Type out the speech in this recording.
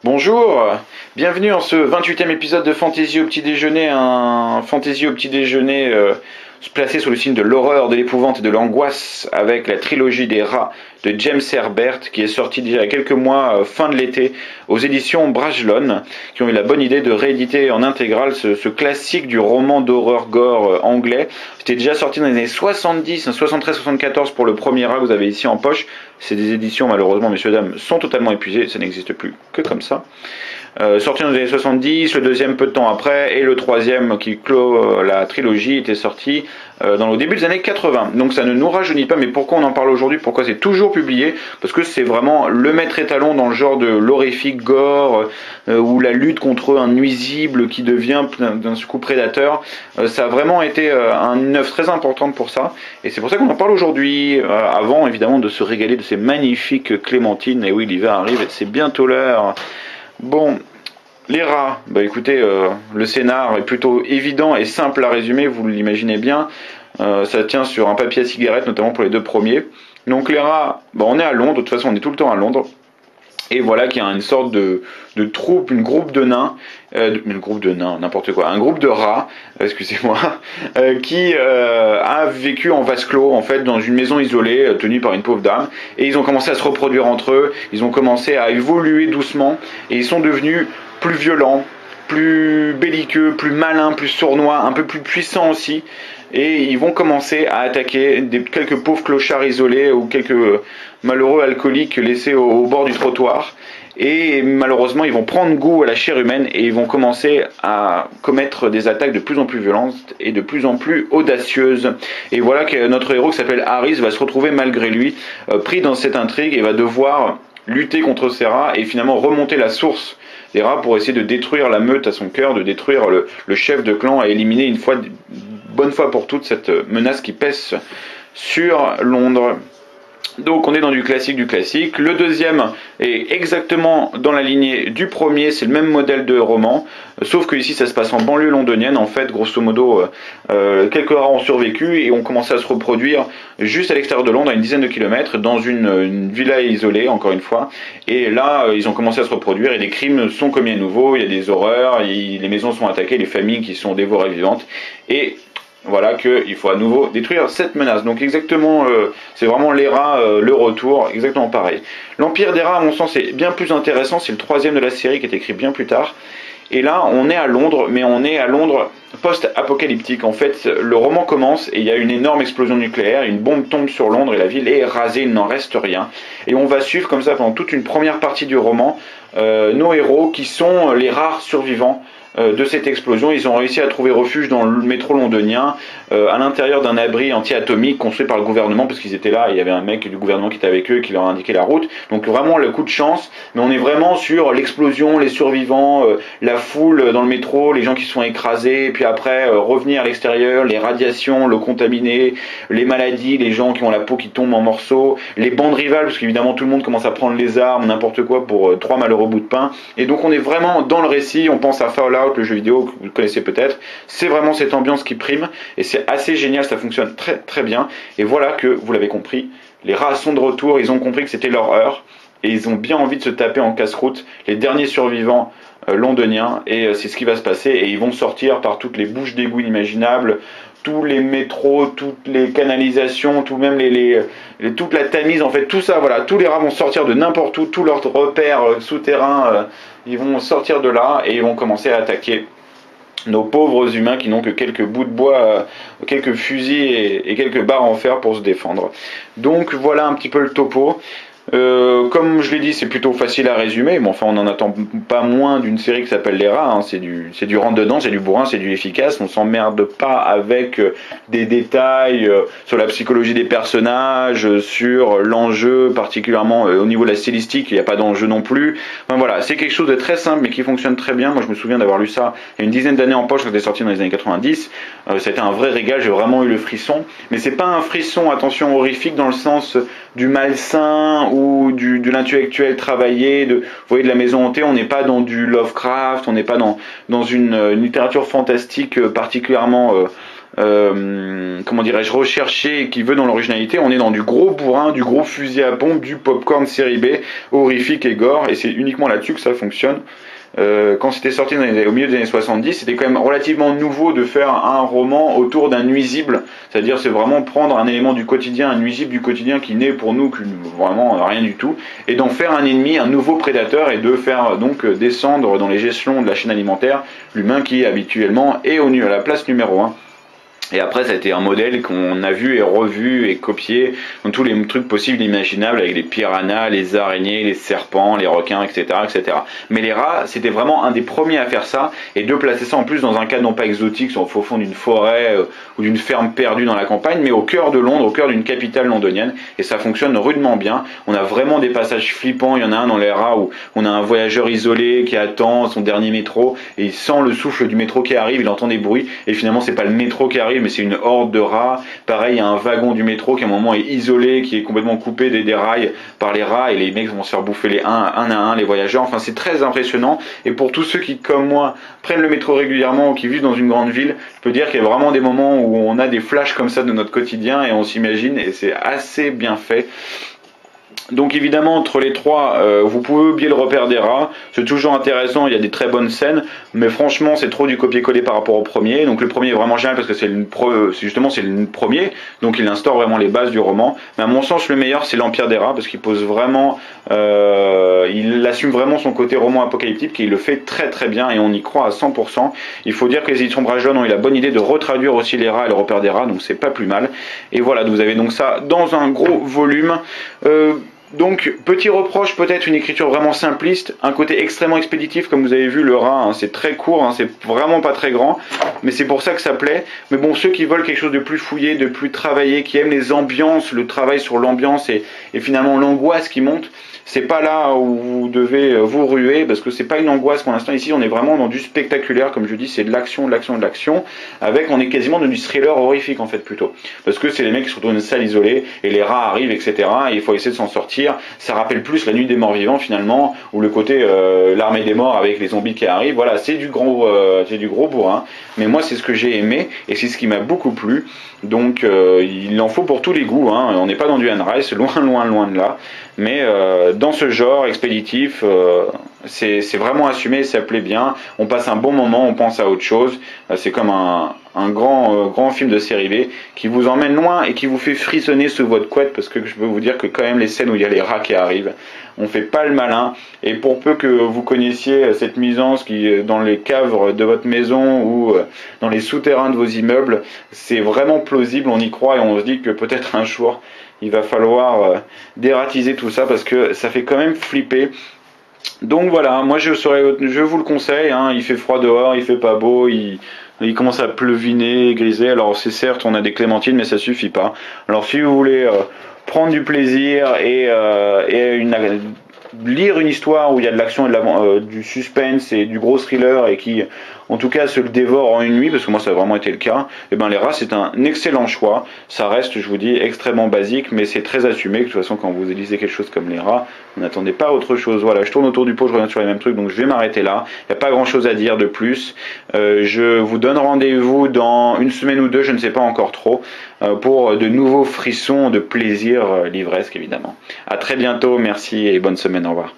Bonjour, bienvenue en ce 28e épisode de Fantasy au petit déjeuner, un Fantasy au petit déjeuner placé sous le signe de l'horreur, de l'épouvante et de l'angoisse avec la trilogie des rats de James Herbert qui est sorti déjà il y a quelques mois, fin de l'été, aux éditions Brajlon, qui ont eu la bonne idée de rééditer en intégrale ce classique du roman d'horreur gore anglais. C'était déjà sorti dans les années 70, 73-74 pour le premier rat que vous avez ici en poche. Ces éditions, malheureusement, messieurs, dames, sont totalement épuisées, ça n'existe plus que comme ça. Sorti dans les années 70, le deuxième peu de temps après, et le troisième qui clôt la trilogie était sorti dans le début des années 80. Donc ça ne nous rajeunit pas, mais pourquoi on en parle aujourd'hui? Pourquoi c'est toujours publié? Parce que c'est vraiment le maître étalon dans le genre de l'horrifique gore, ou la lutte contre un nuisible qui devient d'un coup prédateur. Ça a vraiment été une œuvre très importante pour ça, et c'est pour ça qu'on en parle aujourd'hui, avant évidemment de se régaler de ces magnifiques clémentines. Et oui, l'hiver arrive, c'est bientôt l'heure. Bon, les rats, bah écoutez, le scénar est plutôt évident et simple à résumer, vous l'imaginez bien. Ça tient sur un papier à cigarette, notamment pour les deux premiers. Donc les rats, bah on est à Londres, de toute façon on est tout le temps à Londres. Et voilà qu'il y a une sorte de troupe, un groupe de nains, n'importe quoi, un groupe de rats, excusez-moi, qui a vécu en vase clos, en fait, dans une maison isolée, tenue par une pauvre dame, et ils ont commencé à se reproduire entre eux, ils ont commencé à évoluer doucement, et ils sont devenus plus violents, plus belliqueux, plus malins, plus sournois, un peu plus puissants aussi, et ils vont commencer à attaquer quelques pauvres clochards isolés ou quelques malheureux alcooliques laissés au bord du trottoir. Et malheureusement, ils vont prendre goût à la chair humaine et ils vont commencer à commettre des attaques de plus en plus violentes et de plus en plus audacieuses. Et voilà que notre héros qui s'appelle Harris va se retrouver malgré lui pris dans cette intrigue et va devoir lutter contre ces rats et finalement remonter la source des rats pour essayer de détruire la meute à son cœur, de détruire le chef de clan et éliminer une bonne fois pour toutes cette menace qui pèse sur Londres. Donc on est dans du classique du classique. Le deuxième est exactement dans la lignée du premier, c'est le même modèle de roman, sauf que ici ça se passe en banlieue londonienne. En fait, grosso modo, quelques rats ont survécu et ont commencé à se reproduire juste à l'extérieur de Londres, à une dizaine de kilomètres, dans une villa isolée, encore une fois. Et là, ils ont commencé à se reproduire et les crimes sont commis à nouveau, il y a des horreurs, les maisons sont attaquées, les familles qui sont dévorées vivantes. Et voilà qu'il faut à nouveau détruire cette menace. Donc exactement, c'est vraiment les rats, le retour, exactement pareil. L'Empire des rats, à mon sens, est bien plus intéressant. C'est le troisième de la série qui est écrit bien plus tard. Et là, on est à Londres, mais on est à Londres post-apocalyptique. En fait, le roman commence et il y a une énorme explosion nucléaire, une bombe tombe sur Londres et la ville est rasée, il n'en reste rien. Et on va suivre comme ça pendant toute une première partie du roman nos héros qui sont les rares survivants de cette explosion. Ils ont réussi à trouver refuge dans le métro londonien, à l'intérieur d'un abri anti-atomique construit par le gouvernement, parce qu'ils étaient là, il y avait un mec du gouvernement qui était avec eux et qui leur a indiqué la route. Donc vraiment le coup de chance, mais on est vraiment sur l'explosion, les survivants, la foule dans le métro, les gens qui se sont écrasés, et puis après revenir à l'extérieur, les radiations, l'eau contaminée, les maladies, les gens qui ont la peau qui tombe en morceaux, les bandes rivales, parce qu'évidemment tout le monde commence à prendre les armes, n'importe quoi pour trois malheureux bouts de pain. Et donc on est vraiment dans le récit, on pense à Fallout, le jeu vidéo que vous connaissez peut-être. C'est vraiment cette ambiance qui prime et c'est assez génial, ça fonctionne très très bien. Et voilà que, vous l'avez compris, les rats sont de retour, ils ont compris que c'était leur heure et ils ont bien envie de se taper en casse-croûte les derniers survivants londoniens, et c'est ce qui va se passer. Et ils vont sortir par toutes les bouches d'égout imaginables, tous les métros, toutes les canalisations, tout même toute la Tamise, en fait, tout ça, voilà, tous les rats vont sortir de n'importe où, tous leurs repères souterrains, ils vont sortir de là et ils vont commencer à attaquer nos pauvres humains qui n'ont que quelques bouts de bois, quelques fusils et quelques barres en fer pour se défendre. Donc voilà un petit peu le topo. Comme je l'ai dit, c'est plutôt facile à résumer, mais enfin on n'en attend pas moins d'une série qui s'appelle Les Rats, hein. C'est du rentre-dedans, c'est du bourrin, c'est du efficace, on s'emmerde pas avec des détails sur la psychologie des personnages, sur l'enjeu particulièrement au niveau de la stylistique, il n'y a pas d'enjeu non plus. Enfin voilà, c'est quelque chose de très simple mais qui fonctionne très bien. Moi je me souviens d'avoir lu ça il y a une dizaine d'années en poche quand c'était sorti dans les années 90, c'était un vrai régal, j'ai vraiment eu le frisson, mais c'est pas un frisson, attention, horrifique dans le sens du malsain ou de l'intellectuel travaillé, vous voyez, de la maison hantée. On n'est pas dans du Lovecraft, on n'est pas dans une littérature fantastique particulièrement comment dirais-je, recherché et qui veut dans l'originalité. On est dans du gros bourrin, du gros fusil à pompe, du popcorn série B, horrifique et gore, et c'est uniquement là-dessus que ça fonctionne. Quand c'était sorti au milieu des années 70, c'était quand même relativement nouveau de faire un roman autour d'un nuisible, c'est-à-dire c'est vraiment prendre un élément du quotidien, un nuisible du quotidien qui n'est pour nous que vraiment rien du tout, et d'en faire un ennemi, un nouveau prédateur, et de faire donc descendre dans les échelons de la chaîne alimentaire l'humain qui habituellement est à la place numéro 1. Et après, ça a été un modèle qu'on a vu et revu et copié dans tous les trucs possibles et imaginables, avec les piranhas, les araignées, les serpents, les requins, etc., etc. Mais les rats, c'était vraiment un des premiers à faire ça, et de placer ça en plus dans un cadre non pas exotique, au fond d'une forêt ou d'une ferme perdue dans la campagne, mais au cœur de Londres, au cœur d'une capitale londonienne, et ça fonctionne rudement bien. On a vraiment des passages flippants. Il y en a un dans les rats où on a un voyageur isolé qui attend son dernier métro, et il sent le souffle du métro qui arrive, il entend des bruits, et finalement c'est pas le métro qui arrive, mais c'est une horde de rats. Pareil, il y a un wagon du métro qui à un moment est isolé, qui est complètement coupé des rails par les rats, et les mecs vont se faire bouffer un à un, les voyageurs. Enfin, c'est très impressionnant, et pour tous ceux qui, comme moi, prennent le métro régulièrement ou qui vivent dans une grande ville, je peux dire qu'il y a vraiment des moments où on a des flashs comme ça de notre quotidien, et on s'imagine, et c'est assez bien fait. Donc évidemment, entre les trois, vous pouvez oublier le repère des rats, c'est toujours intéressant, il y a des très bonnes scènes, mais franchement c'est trop du copier-coller par rapport au premier. Donc le premier est vraiment génial parce que c'est le premier, donc il instaure vraiment les bases du roman. Mais à mon sens le meilleur c'est l'Empire des rats, parce qu'il pose vraiment, il assume vraiment son côté roman apocalyptique, et il le fait très très bien, et on y croit à 100%. Il faut dire que les éditions Brajlon ont eu la bonne idée de retraduire aussi les rats et le repère des rats, donc c'est pas plus mal. Et voilà, vous avez donc ça dans un gros volume. Donc, petit reproche, peut-être une écriture vraiment simpliste, un côté extrêmement expéditif, comme vous avez vu, le rat, hein, c'est très court, hein, c'est vraiment pas très grand, mais c'est pour ça que ça plaît. Mais bon, ceux qui veulent quelque chose de plus fouillé, de plus travaillé, qui aiment les ambiances, le travail sur l'ambiance et finalement l'angoisse qui monte, c'est pas là où vous devez vous ruer, parce que c'est pas une angoisse pour l'instant. Ici, on est vraiment dans du spectaculaire, comme je dis, c'est de l'action, de l'action, de l'action, on est quasiment dans du thriller horrifique en fait plutôt, parce que c'est les mecs qui sont dans une salle isolée et les rats arrivent, etc. Et il faut essayer de s'en sortir. Ça rappelle plus la nuit des morts vivants finalement, ou le côté l'armée des morts avec les zombies qui arrivent. Voilà, c'est du gros bourrin. Mais moi, c'est ce que j'ai aimé et c'est ce qui m'a beaucoup plu. Donc, il en faut pour tous les goûts. Hein. On n'est pas dans du Anne Rice, loin, loin, loin de là. Mais dans ce genre expéditif, c'est vraiment assumé, ça plaît bien. On passe un bon moment, on pense à autre chose. C'est comme un grand film de série B qui vous emmène loin et qui vous fait frissonner sous votre couette, parce que je peux vous dire que quand même les scènes où il y a les rats qui arrivent, on fait pas le malin. Et pour peu que vous connaissiez cette nuisance qui est dans les caves de votre maison ou dans les souterrains de vos immeubles, c'est vraiment plausible, on y croit, et on se dit que peut-être un jour il va falloir dératiser tout ça, parce que ça fait quand même flipper. Donc voilà, moi je vous le conseille, hein, il fait froid dehors, il fait pas beau, il commence à pleuviner, griser. Alors c'est certes, on a des clémentines, mais ça suffit pas. Alors si vous voulez prendre du plaisir et lire une histoire où il y a de l'action et du suspense et du gros thriller, et qui en tout cas se le dévore en une nuit, parce que moi ça a vraiment été le cas, et ben les rats c'est un excellent choix. Ça reste, je vous dis, extrêmement basique, mais c'est très assumé. De toute façon, quand vous lisez quelque chose comme les rats, vous n'attendez pas autre chose. Voilà, je tourne autour du pot, je reviens sur les mêmes trucs, donc je vais m'arrêter là. Il n'y a pas grand chose à dire de plus. Je vous donne rendez-vous dans une semaine ou deux, je ne sais pas encore trop, pour de nouveaux frissons de plaisir livresque évidemment. À très bientôt, merci et bonne semaine, au revoir.